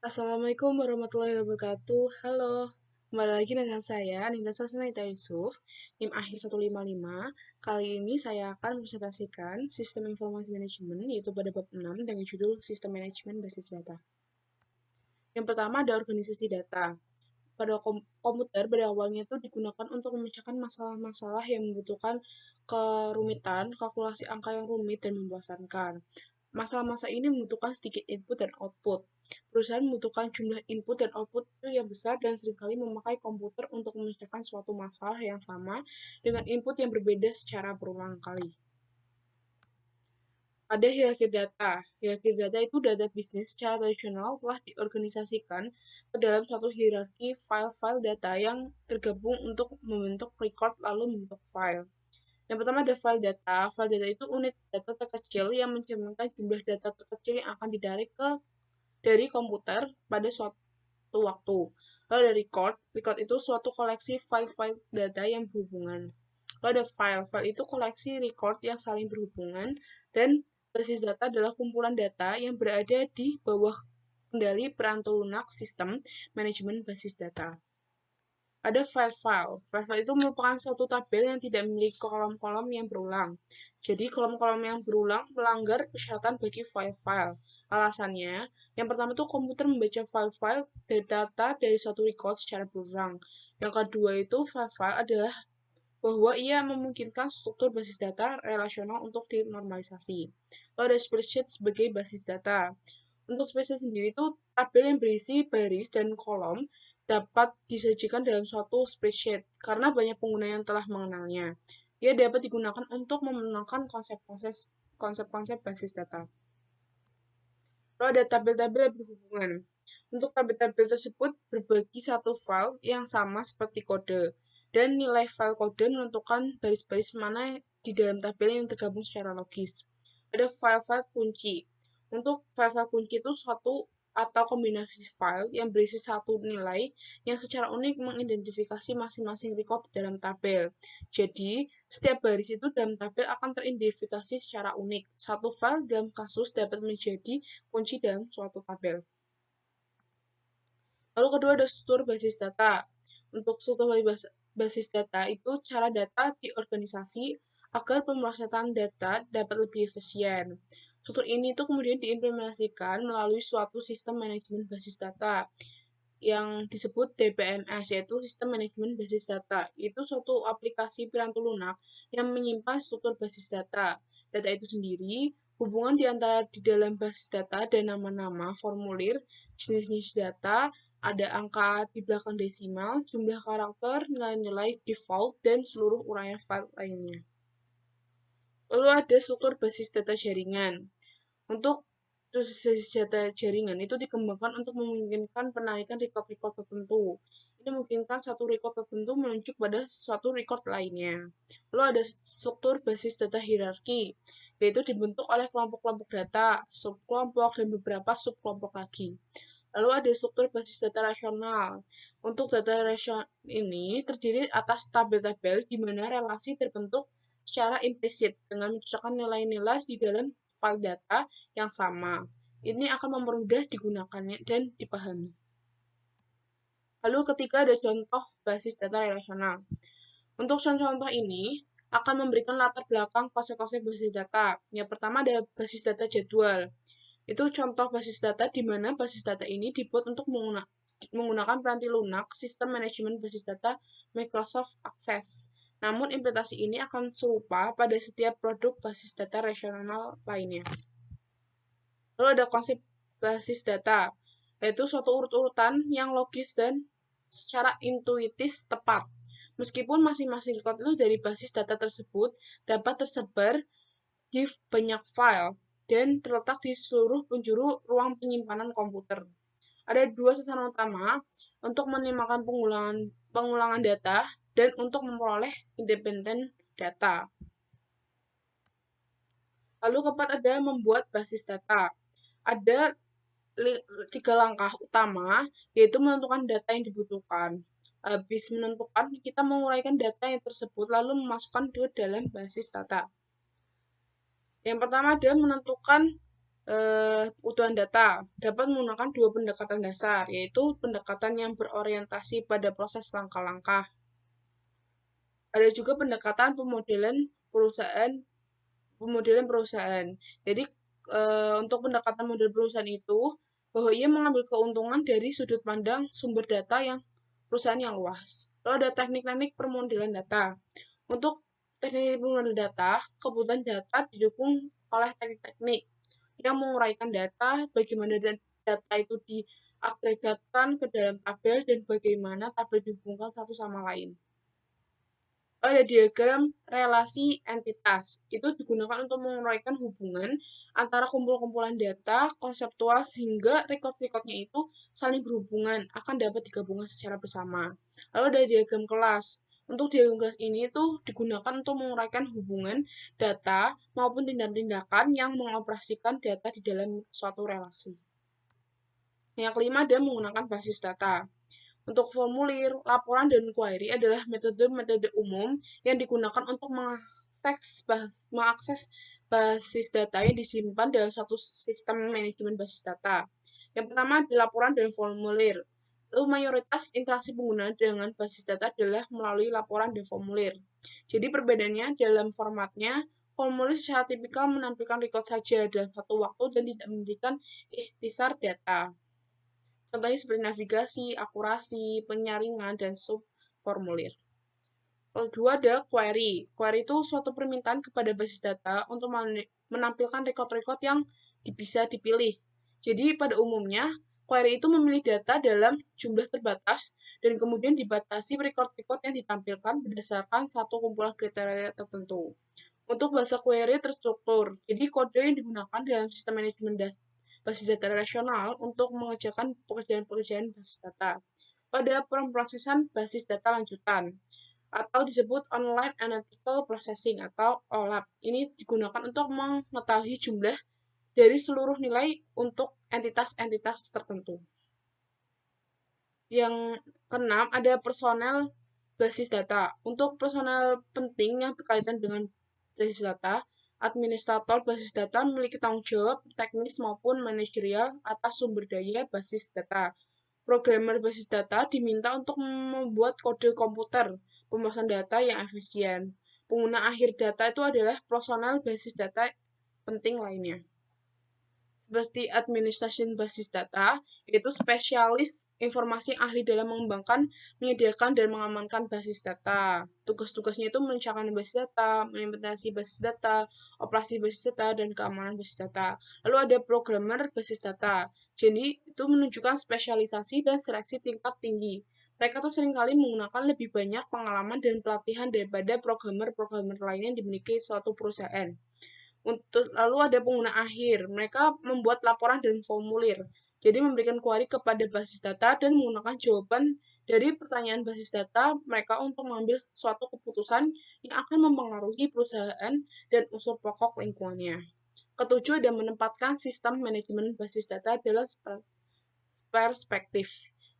Assalamualaikum warahmatullahi wabarakatuh. Halo, kembali lagi dengan saya, Ninda Sasnaita Yusuf, NIM akhir 155. Kali ini saya akan presentasikan Sistem Informasi Manajemen, yaitu pada bab 6 dengan judul Sistem Manajemen Basis Data. Yang pertama ada organisasi data. Pada komputer pada awalnya itu digunakan untuk memecahkan masalah-masalah yang membutuhkan kerumitan, kalkulasi angka yang rumit dan membosankan. Masalah-masalah ini membutuhkan sedikit input dan output. Perusahaan membutuhkan jumlah input dan output itu yang besar dan seringkali memakai komputer untuk memecahkan suatu masalah yang sama dengan input yang berbeda secara berulang kali. Ada hierarki data. Hierarki data itu data bisnis secara tradisional telah diorganisasikan ke dalam suatu hierarki file-file data yang tergabung untuk membentuk record lalu membentuk file. Yang pertama ada file data. File data itu unit data terkecil yang mencerminkan jumlah data terkecil yang akan ditarik dari komputer pada suatu waktu. Lalu ada record. Record itu suatu koleksi file-file data yang berhubungan. Lalu ada file. File itu koleksi record yang saling berhubungan dan basis data adalah kumpulan data yang berada di bawah kendali perantu lunak sistem manajemen basis data. Ada file-file. File-file itu merupakan suatu tabel yang tidak memiliki kolom-kolom yang berulang. Jadi, kolom-kolom yang berulang melanggar persyaratan bagi file-file. Alasannya, yang pertama itu komputer membaca file-file data dari suatu record secara berulang. Yang kedua itu file-file adalah bahwa ia memungkinkan struktur basis data relasional untuk dinormalisasi. Lalu ada spreadsheet sebagai basis data. Untuk spreadsheet sendiri itu tabel yang berisi baris dan kolom dapat disajikan dalam suatu spreadsheet karena banyak pengguna yang telah mengenalnya. Ia dapat digunakan untuk memenangkan konsep-konsep basis data. Lalu ada tabel-tabel yang berhubungan. Untuk tabel-tabel tersebut berbagi satu file yang sama seperti kode, dan nilai file kode menentukan baris-baris mana di dalam tabel yang tergabung secara logis. Ada file-file kunci. Untuk file-file kunci itu suatu atau kombinasi file yang berisi satu nilai yang secara unik mengidentifikasi masing-masing record di dalam tabel. Jadi, setiap baris itu dalam tabel akan teridentifikasi secara unik. Satu file dalam kasus dapat menjadi kunci dalam suatu tabel. Lalu kedua ada struktur basis data. Untuk struktur basis data itu cara data diorganisasi agar pemrosesan data dapat lebih efisien. Struktur ini itu kemudian diimplementasikan melalui suatu sistem manajemen basis data yang disebut DBMS, yaitu Sistem Manajemen Basis Data. Itu suatu aplikasi piranti lunak yang menyimpan struktur basis data. Data itu sendiri, hubungan di antara di dalam basis data dan nama-nama, formulir, jenis-jenis data, ada angka di belakang desimal, jumlah karakter, nilai-nilai default, dan seluruh uraian file lainnya. Lalu ada struktur basis data jaringan. Untuk basis data jaringan itu dikembangkan untuk memungkinkan penarikan record-record tertentu. Ini memungkinkan satu record tertentu menunjuk pada suatu record lainnya. Lalu ada struktur basis data hierarki, yaitu dibentuk oleh kelompok-kelompok data, subkelompok, dan beberapa subkelompok lagi. Lalu ada struktur basis data rasional. Untuk data rasional ini terdiri atas tabel-tabel di mana relasi terbentuk secara implisit dengan mencocokkan nilai-nilai di dalam file data yang sama. Ini akan mempermudah digunakannya dan dipahami. Lalu ketiga ada contoh basis data relasional. Untuk contoh-contoh ini akan memberikan latar belakang konsep-konsep basis data. Yang pertama ada basis data jadwal. Itu contoh basis data di mana basis data ini dibuat untuk menggunakan peranti lunak sistem manajemen basis data Microsoft Access. Namun implementasi ini akan serupa pada setiap produk basis data relasional lainnya. Lalu ada konsep basis data, yaitu suatu urut-urutan yang logis dan secara intuitif tepat. Meskipun masing-masing record itu dari basis data tersebut dapat tersebar di banyak file dan terletak di seluruh penjuru ruang penyimpanan komputer. Ada dua sasaran utama untuk minimalkan pengulangan data dan untuk memperoleh independen data. Lalu keempat ada membuat basis data. Ada 3 langkah utama, yaitu menentukan data yang dibutuhkan. Habis menentukan, kita menguraikan data yang tersebut lalu memasukkan ke dalam basis data. Yang pertama adalah menentukan Utuhan data dapat menggunakan dua pendekatan dasar, yaitu pendekatan yang berorientasi pada proses langkah-langkah. Ada juga pendekatan pemodelan perusahaan. Jadi untuk pendekatan model perusahaan itu bahwa ia mengambil keuntungan dari sudut pandang sumber data yang perusahaan yang luas. Lalu ada teknik-teknik permodelan data. Untuk teknik permodelan data, kebutuhan data didukung oleh teknik-teknik yang menguraikan data, bagaimana data itu diagregatkan ke dalam tabel, dan bagaimana tabel dihubungkan satu sama lain. Ada diagram relasi entitas. Itu digunakan untuk menguraikan hubungan antara kumpulan data konseptual sehingga record-recordnya itu saling berhubungan, akan dapat digabungkan secara bersama. Lalu ada diagram kelas. Untuk diagram kelas ini itu digunakan untuk menguraikan hubungan data maupun tindakan-tindakan yang mengoperasikan data di dalam suatu relasi. Yang kelima adalah menggunakan basis data. Untuk formulir, laporan, dan query adalah metode-metode umum yang digunakan untuk mengakses basis data yang disimpan dalam suatu sistem manajemen basis data. Yang pertama adalah laporan dan formulir. Lalu mayoritas interaksi pengguna dengan basis data adalah melalui laporan dan formulir. Jadi perbedaannya dalam formatnya, formulir secara tipikal menampilkan record saja dalam satu waktu dan tidak memberikan ikhtisar data. Contohnya seperti navigasi, akurasi, penyaringan, dan subformulir. Kedua ada query. Query itu suatu permintaan kepada basis data untuk menampilkan record-record yang bisa dipilih. Jadi pada umumnya, query itu memilih data dalam jumlah terbatas dan kemudian dibatasi record-record yang ditampilkan berdasarkan satu kumpulan kriteria tertentu. Untuk bahasa query terstruktur, jadi kode yang digunakan dalam sistem manajemen basis data relasional untuk mengerjakan pekerjaan-pekerjaan basis data. Pada pemrosesan basis data lanjutan, atau disebut Online Analytical Processing atau OLAP. Ini digunakan untuk mengetahui jumlah dari seluruh nilai untuk entitas-entitas tertentu. Yang keenam, ada personel basis data. Untuk personel penting yang berkaitan dengan basis data, administrator basis data memiliki tanggung jawab teknis maupun manajerial atas sumber daya basis data. Programmer basis data diminta untuk membuat kode komputer pemrosesan data yang efisien. Pengguna akhir data itu adalah personel basis data penting lainnya. Seperti administration basis data, yaitu spesialis informasi ahli dalam mengembangkan, menyediakan, dan mengamankan basis data. Tugas-tugasnya itu merencanakan basis data, mengimplementasi basis data, operasi basis data, dan keamanan basis data. Lalu ada programmer basis data. Jadi, itu menunjukkan spesialisasi dan seleksi tingkat tinggi. Mereka tuh seringkali menggunakan lebih banyak pengalaman dan pelatihan daripada programmer-programmer lain yang dimiliki suatu perusahaan. Lalu ada pengguna akhir, mereka membuat laporan dan formulir. Jadi memberikan query kepada basis data dan menggunakan jawaban dari pertanyaan basis data mereka untuk mengambil suatu keputusan yang akan mempengaruhi perusahaan dan unsur pokok lingkungannya. Ketujuh, ada menempatkan sistem manajemen basis data dalam perspektif.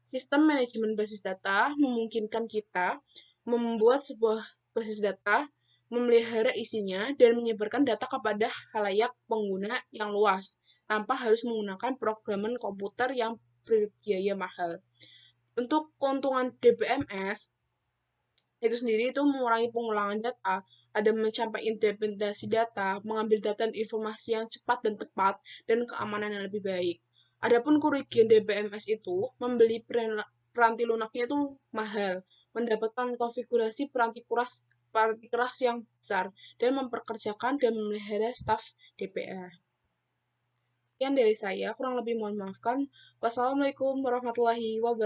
Sistem manajemen basis data memungkinkan kita membuat sebuah basis data, memelihara isinya, dan menyebarkan data kepada khalayak pengguna yang luas, tanpa harus menggunakan programan komputer yang berbiaya mahal. Untuk keuntungan DBMS, itu sendiri itu mengurangi pengulangan data, ada mencapai interpretasi data, mengambil data dan informasi yang cepat dan tepat, dan keamanan yang lebih baik. Adapun kerugian DBMS itu, membeli peranti lunaknya itu mahal, mendapatkan konfigurasi peranti keras yang besar, dan memperkerjakan dan memelihara staf DPR. Sekian dari saya, kurang lebih mohon maafkan. Wassalamualaikum warahmatullahi wabarakatuh.